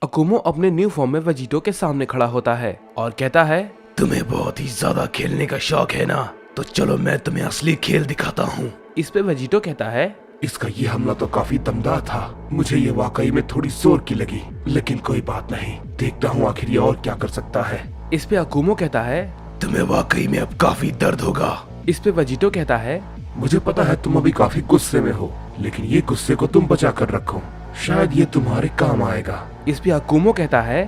अकुमो अपने new form में Vegito के सामने खड़ा होता है और कहता है, तुम्हें बहुत ही ज्यादा खेलने का शौक है ना, तो चलो मैं तुम्हें असली खेल दिखाता हूँ। इस पे वेजिटो कहता है, इसका ये हमला तो काफी दमदार था। मुझे ये वाकई में थोड़ी जोर की लगी, लेकिन कोई बात नहीं, देखता हूँ आखिर ये और क्या कर सकता है। इस पे अकुमो कहता है, तुम्हें वाकई में अब काफी दर्द होगा। इस पे वेजिटो कहता है, मुझे पता है तुम अभी काफी गुस्से में हो, लेकिन ये गुस्से को तुम बचा कर रखो, शायद ये तुम्हारे काम आएगा। इस पे अकुमो कहता है,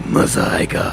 मजा आएगा,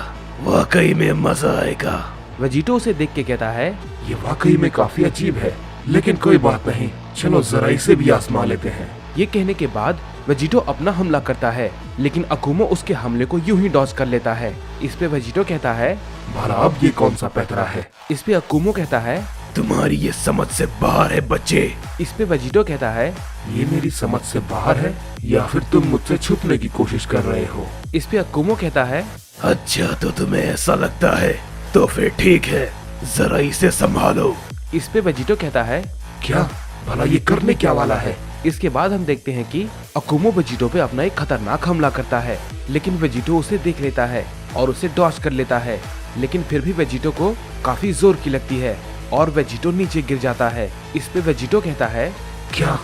वाकई में मजा आएगा। वेजिटो उसे देख के कहता है, ये वाकई में काफी अजीब है, लेकिन कोई बात नहीं, चलो जरा इसे भी आजमा लेते हैं। ये कहने के बाद वेजिटो अपना हमला करता है, लेकिन अकुमो उसके हमले को यूं ही डॉज कर लेता है। इस पे वेजिटो कहता है, भला अब ये कौन सा पैतरा है? इस पे अकुमो कहता है, तुम्हारी ये समझ से बाहर है बच्चे। इस पे वेजिटो कहता है, ये मेरी समझ से बाहर है या फिर तुम मुझसे छुपने की कोशिश कर रहे हो? इस पे अकुमो कहता है, अच्छा तो तुम्हें ऐसा लगता है, तो फिर ठीक है, जरा इसे संभालो। इस पे वेजिटो कहता है। क्या भला ये करने क्या वाला है? इसके बाद हम देखते हैं कि अकुमो वेजिटो पे अपना एक खतरनाक हमला करता है, लेकिन वेजिटो उसे देख लेता है और उसे डॉज कर लेता है, लेकिन फिर भी वेजिटो को काफी जोर की लगती है और वेजिटो नीचे गिर जाता है। इस पे वेजिटो कहता है, क्या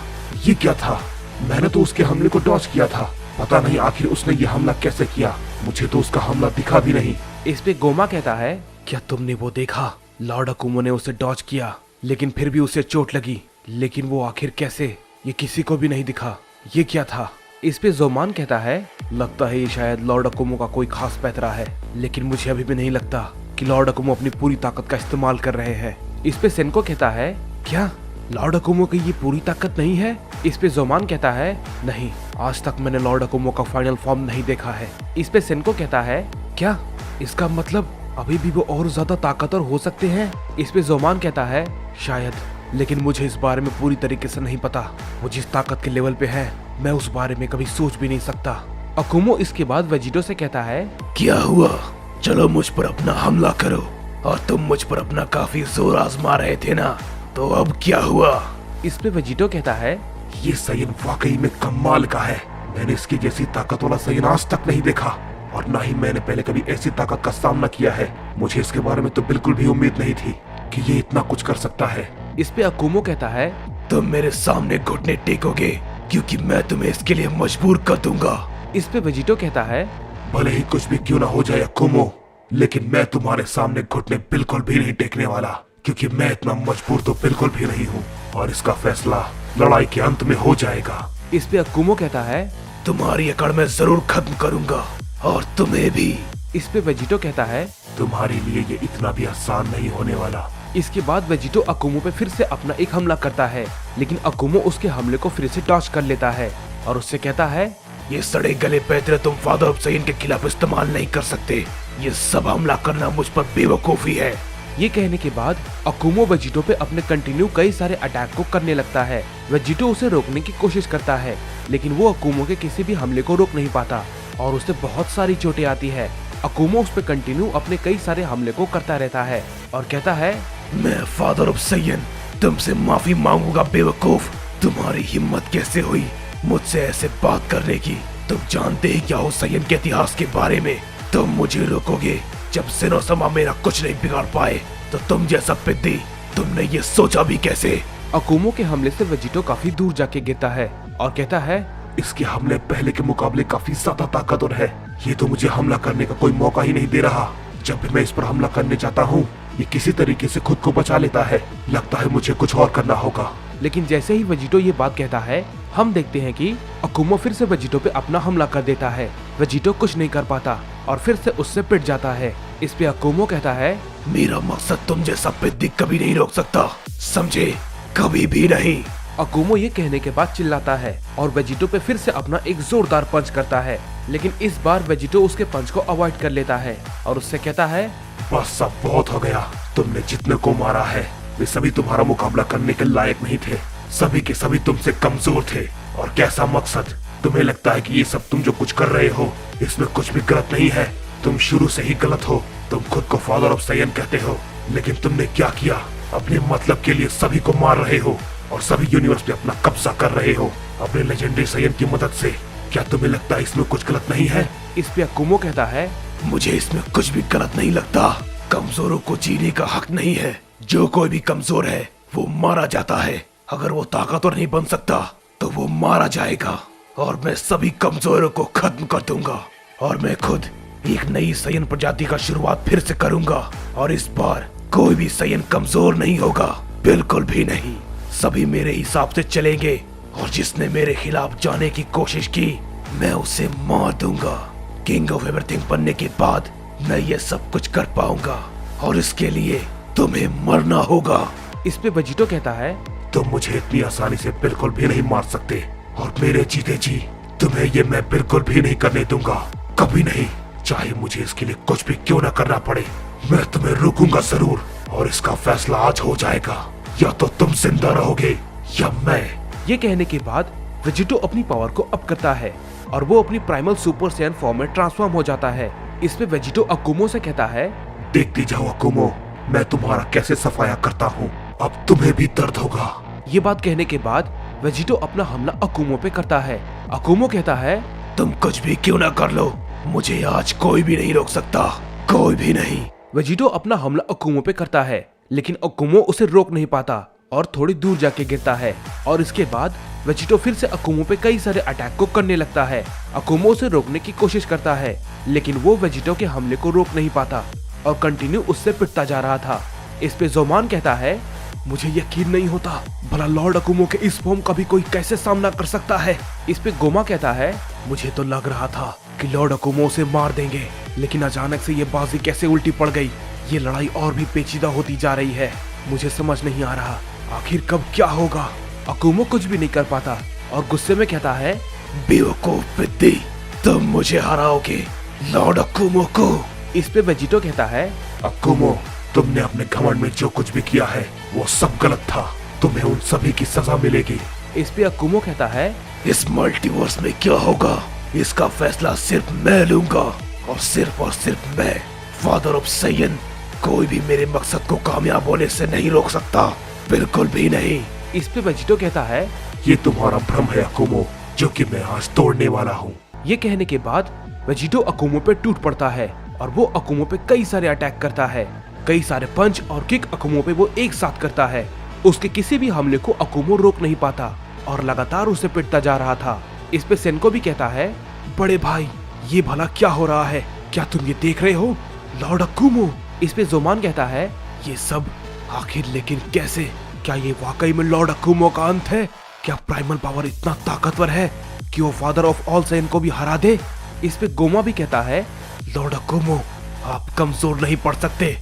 ये क्या था? मैंने तो उसके हमले को डॉज किया था, पता नहीं आखिर उसने ये हमला कैसे किया, मुझे तो उसका हमला दिखा भी नहीं। इस पे गोमा कहता है, क्या तुमने वो देखा? लॉर्ड अकुमो ने उसे डॉज किया, लेकिन फिर भी उसे चोट लगी, लेकिन वो आखिर कैसे, ये किसी को भी नहीं दिखा, ये क्या था? इस पे जोमान कहता है, लगता है ये शायद लॉर्ड अकुमो का कोई खास पैतरा है, लेकिन मुझे अभी भी नहीं लगता कि लॉर्ड अकुमो अपनी पूरी ताकत का इस्तेमाल कर रहे हैं। इस पे सेनको कहता है, क्या लॉर्ड अकुमो की ये पूरी ताकत नहीं है? इस पे जोमान कहता है, नहीं, आज तक मैंने लॉर्ड अकुमो का फाइनल फॉर्म नहीं देखा है। इस पे सेनको कहता है, क्या इसका मतलब अभी भी वो और ज्यादा ताकतवर हो सकते हैं? इस पे जोमान कहता है, शायद, लेकिन मुझे इस बारे में पूरी तरीके से नहीं पता। वो जिस ताकत के लेवल पे है, मैं उस बारे में कभी सोच भी नहीं सकता। अकुमो इसके बाद वेजिटो से कहता है, क्या हुआ? चलो मुझ पर अपना हमला करो, और तुम मुझ पर अपना काफी जोर आजमा रहे थे ना, तो अब क्या हुआ? इस पे वेजिटो कहता है, ये सैयन वाकई में कमाल का है, मैंने इसकी जैसी ताकत वाला सैयन आज तक नहीं देखा, और ना ही मैंने पहले कभी ऐसी ताकत का सामना किया है। मुझे इसके बारे में तो बिल्कुल भी उम्मीद नहीं थी कि ये इतना कुछ कर सकता है। इस पे अकुमो कहता है, तुम मेरे सामने घुटने टेकोगे, क्योंकि मैं तुम्हें इसके लिए मजबूर कर दूंगा। इस पे वेजिटो कहता है, भले ही कुछ भी क्यों ना हो जाए अकुमो, लेकिन मैं तुम्हारे सामने घुटने बिल्कुल भी नहीं टेकने वाला, क्योंकि मैं इतना मजबूर तो बिल्कुल भी नहीं हूँ, और इसका फैसला लड़ाई के अंत में हो जाएगा। इस पे अकुमो कहता है, तुम्हारी अकड़ मैं जरूर खत्म करूंगा, और तुम्हें भी। इस पे वेजिटो कहता है, तुम्हारे लिए ये इतना भी आसान नहीं होने वाला। इसके बाद वेजिटो अकुमो पे फिर से अपना एक हमला करता है, लेकिन अकुमो उसके हमले को फिर से डॉज कर लेता है और उससे कहता है, ये सड़े गले पैतरे तुम फादर ऑफ सैयन के खिलाफ इस्तेमाल नहीं कर सकते, ये सब हमला करना मुझ पर बेवकूफी है। ये कहने के बाद अकुमो वेजिटो पे अपने कंटिन्यू कई सारे अटैक को करने लगता है। वेजिटो उसे रोकने की कोशिश करता है, लेकिन वो अकुमो के किसी भी हमले को रोक नहीं पाता और उसे बहुत सारी चोटें आती है। अकुमो उस पे कंटिन्यू अपने कई सारे हमले को करता रहता है और कहता है, मैं फादर ऑफ सैयन तुमसे माफी मांगूंगा बेवकूफ, तुम्हारी हिम्मत कैसे हुई मुझसे ऐसे बात करने की? तुम जानते ही क्या हो सैयन के इतिहास के बारे में? तुम मुझे रोकोगे जब ज़ेनोसमा मेरा कुछ नहीं बिगाड़ पाए, तो तुम जैसा पिद्दी, तुमने ये सोचा भी कैसे? अकुमो के हमले से वेजिटो काफी दूर जाके गिरता है और कहता है, इसके हमले पहले के मुकाबले काफी ज्यादा ताकतवर है, ये तो मुझे हमला करने का कोई मौका ही नहीं दे रहा। जब भी मैं इस पर हमला करने जाता हूँ, ये किसी तरीके से खुद को बचा लेता है, लगता है मुझे कुछ और करना होगा। लेकिन जैसे ही वेजिटो ये बात कहता है, हम देखते हैं कि अकुमो फिर से वेजिटो पे अपना हमला कर देता है। वेजिटो कुछ नहीं कर पाता और फिर से उससे पिट जाता है। इस पे अकुमो कहता है, मेरा मकसद तुम जैसा पिद्दी कभी नहीं रोक सकता, समझे? कभी भी नहीं। अकुमो ये कहने के बाद चिल्लाता है और वेजिटो पे फिर से अपना एक जोरदार पंच करता है, लेकिन इस बार वेजिटो उसके पंच को अवॉइड कर लेता है और उससे कहता है, बस अब बहुत हो गया, तुमने जितने को मारा है वे सभी तुम्हारा मुकाबला करने के लायक नहीं थे, सभी के सभी तुमसे कमजोर थे। और कैसा मकसद? तुम्हें लगता है कि ये सब तुम जो कुछ कर रहे हो इसमें कुछ भी गलत नहीं है? तुम शुरू से ही गलत हो। तुम खुद को फादर ऑफ सैयन कहते हो, लेकिन तुमने क्या किया? अपने मतलब के लिए सभी को मार रहे हो। और सभी यूनिवर्स पे अपना कब्जा कर रहे हो अपने लेजेंडरी सायन की मदद से। क्या तुम्हें लगता है इसमें कुछ गलत नहीं है? इस पे अकुमो कहता है, मुझे इसमें कुछ भी गलत नहीं लगता। कमजोरों को जीने का हक नहीं है। जो कोई भी कमजोर है वो मारा जाता है। अगर वो ताकतवर नहीं बन सकता तो वो मारा जाएगा और मैं सभी कमजोरों को खत्म कर दूंगा। और मैं खुद एक नई सायन प्रजाति का शुरुआत फिर से करूंगा और इस बार कोई भी सायन कमजोर नहीं होगा, बिल्कुल भी नहीं। सभी मेरे हिसाब से चलेंगे और जिसने मेरे खिलाफ जाने की कोशिश की मैं उसे मार दूंगा। किंग ऑफ एवरीथिंग बनने के बाद मैं ये सब कुछ कर पाऊंगा और इसके लिए तुम्हें मरना होगा। इस पे वेजिटो कहता है, तुम मुझे इतनी आसानी से बिल्कुल भी नहीं मार सकते और मेरे जीते जी तुम्हें ये मैं बिल्कुल भी नहीं करने दूंगा, कभी नहीं। चाहे मुझे इसके लिए कुछ भी क्यों ना करना पड़े, मैं तुम्हें रोकूंगा जरूर और इसका फैसला आज हो जाएगा। या तो तुम जिंदा रहोगे या मैं। ये कहने के बाद वेजिटो अपनी पावर को अप करता है और वो अपनी प्राइमल सुपर सैयन फॉर्म में ट्रांसफॉर्म हो जाता है। इस पे वेजिटो अकुमो से कहता है, देखती जाओ अकुमो, मैं तुम्हारा कैसे सफाया करता हूँ, अब तुम्हें भी दर्द होगा। ये बात कहने के बाद वेजिटो अपना हमला अकुमो पे करता है। अकुमो कहता है, तुम कुछ भी क्यों ना कर लो, मुझे आज कोई भी नहीं रोक सकता, कोई भी नहीं। वेजिटो अपना हमला अकुमो पे करता है लेकिन अकुमो उसे रोक नहीं पाता और थोड़ी दूर जाके गिरता है। और इसके बाद वेजिटो फिर से अकुमो पे कई सारे अटैक को करने लगता है। अकुमो उसे रोकने की कोशिश करता है लेकिन वो वेजिटो के हमले को रोक नहीं पाता और कंटिन्यू उससे पिटता जा रहा था। इस पे जोमान कहता है, मुझे यकीन नहीं होता भला लॉर्ड अकुमो के इस फॉर्म का भी कोई कैसे सामना कर सकता है। इस पे गोमा कहता है, मुझे तो लग रहा था कि लॉर्ड अकुमो उसे मार देंगे लेकिन अचानक से ये बाजी कैसे उल्टी पड़ गई। ये लड़ाई और भी पेचीदा होती जा रही है, मुझे समझ नहीं आ रहा आखिर कब क्या होगा। अकुमो कुछ भी नहीं कर पाता और गुस्से में कहता है, बेवकूफ बिद्दी, तुम मुझे हराओगे लॉर्ड अकुमो को। इस पे वेजिटो कहता है, अकुमो, तुमने अपने घमंड में जो कुछ भी किया है वो सब गलत था, तुम्हें उन सभी की सजा मिलेगी। इस पे अकुमो कहता है, इस मल्टीवर्स में क्या होगा इसका फैसला सिर्फ मैं लूंगा और सिर्फ मैं, फादर ऑफ सायन। कोई भी मेरे मकसद को कामयाब होने से नहीं रोक सकता, बिल्कुल भी नहीं। इस पे वेजिटो कहता है, ये तुम्हारा भ्रम है अकुमो, जो कि मैं आज तोड़ने वाला हूँ। ये कहने के बाद वेजिटो अकुमो पे टूट पड़ता है और वो अकुमो पे कई सारे अटैक करता है। कई सारे पंच और किक अकुमो पे वो एक साथ करता है। उसके किसी भी हमले को अकुमो रोक नहीं पाता और लगातार उसे पिटता जा रहा था। इस पे सेनको भी कहता है, बड़े भाई ये भला क्या हो रहा है, क्या तुम ये देख रहे हो लॉर्ड अकुमो। इस पे जोमान कहता है, ये सब आखिर लेकिन कैसे, क्या ये वाकई में लॉर्ड अकुमो का अंत है? क्या प्राइमल पावर इतना ताकतवर है कि वो फादर ऑफ ऑल सायन को भी हरा दे? इस पे गोमा भी कहता है, लॉर्ड अकुमो आप कमजोर नहीं पड़ सकते,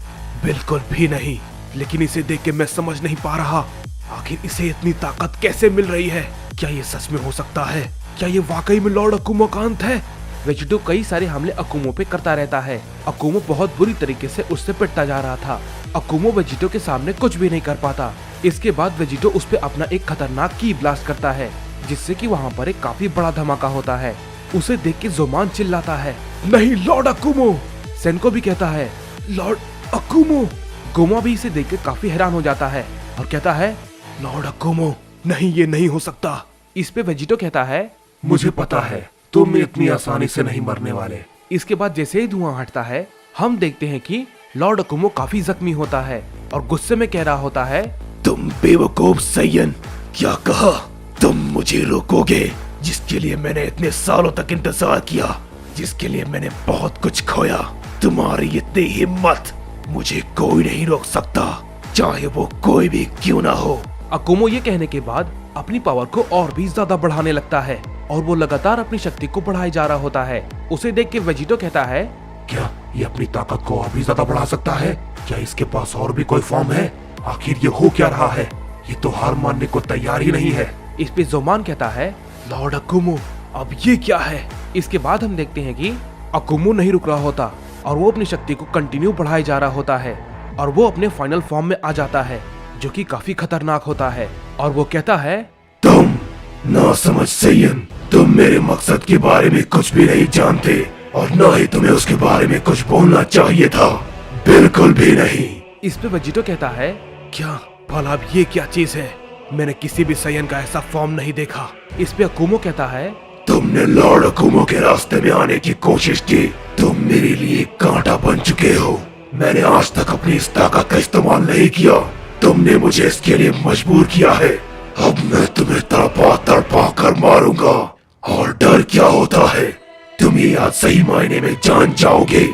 बिल्कुल भी नहीं। लेकिन इसे देख के मैं समझ नहीं पा रहा आखिर इसे इतनी ताकत कैसे मिल रही है। क्या ये सच में हो सकता है? क्या ये वाकई में लॉर्ड अकुमो का अंत है? वेजिटो कई सारे हमले अकुमो पे करता रहता है। अकुमो बहुत बुरी तरीके से उससे पिटता जा रहा था। अकुमो वेजिटो के सामने कुछ भी नहीं कर पाता। इसके बाद वेजिटो उस पे अपना एक खतरनाक की ब्लास्ट करता है जिससे कि वहाँ पर एक काफी बड़ा धमाका होता है। उसे देख के जोमान चिल्लाता है, नहीं लॉर्ड अकुमो। सेनको भी कहता है, लॉर्ड अकुमो। गोमा भी इसे देख के काफी हैरान हो जाता है और कहता है, लॉर्ड अकुमो नहीं, ये नहीं हो सकता। इस पे वेजिटो कहता है, मुझे पता है तुम इतनी आसानी से नहीं मरने वाले। इसके बाद जैसे ही धुआं हटता है हम देखते हैं कि लॉर्ड अकुमो काफी जख्मी होता है और गुस्से में कह रहा होता है, तुम बेवकूफ सायन, क्या कहा तुम मुझे रोकोगे जिसके लिए मैंने इतने सालों तक इंतजार किया, जिसके लिए मैंने बहुत कुछ खोया। तुम्हारी इतनी हिम्मत, मुझे कोई नहीं रोक सकता, चाहे वो कोई भी क्यों ना हो। अकुमो ये कहने के बाद अपनी पावर को और भी ज्यादा बढ़ाने लगता है और वो लगातार अपनी शक्ति को बढ़ाए जा रहा होता है। उसे देख के वेजिटो कहता है, क्या ये अपनी ताकत को और भी ज्यादा बढ़ा सकता है? क्या इसके पास और भी कोई फॉर्म है? आखिर ये हो क्या रहा है? ये तो हार मानने को तैयार ही नहीं है। इस पे जोमान कहता है, लॉर्ड अकुमो अब ये क्या है? इसके बाद हम देखते हैं कि अकुमो नहीं रुक रहा होता और वो अपनी शक्ति को कंटिन्यू बढ़ाए जा रहा होता है और वो अपने फाइनल फॉर्म में आ जाता है जो कि काफी खतरनाक होता है। और वो कहता है, तुम ना समझ सायन, तुम मेरे मकसद के बारे में कुछ भी नहीं जानते और ना ही तुम्हें उसके बारे में कुछ बोलना चाहिए था, बिल्कुल भी नहीं। इस पे वेजिटो कहता है, क्या भला अब ये क्या चीज है? मैंने किसी भी सयन का ऐसा फॉर्म नहीं देखा। इस पे अकुमो कहता है, तुमने लॉर्ड अकुमो के रास्ते में आने की कोशिश की, तुम मेरे लिए कांटा बन चुके हो। मैंने आज तक अपनी इस ताकत का इस्तेमाल नहीं किया, तुमने मुझे इसके लिए मजबूर किया है। अब मैं तुम्हें तड़पा तड़पा कर मारूंगा, और डर क्या होता है, तुम ये आज सही मायने में जान जाओगे।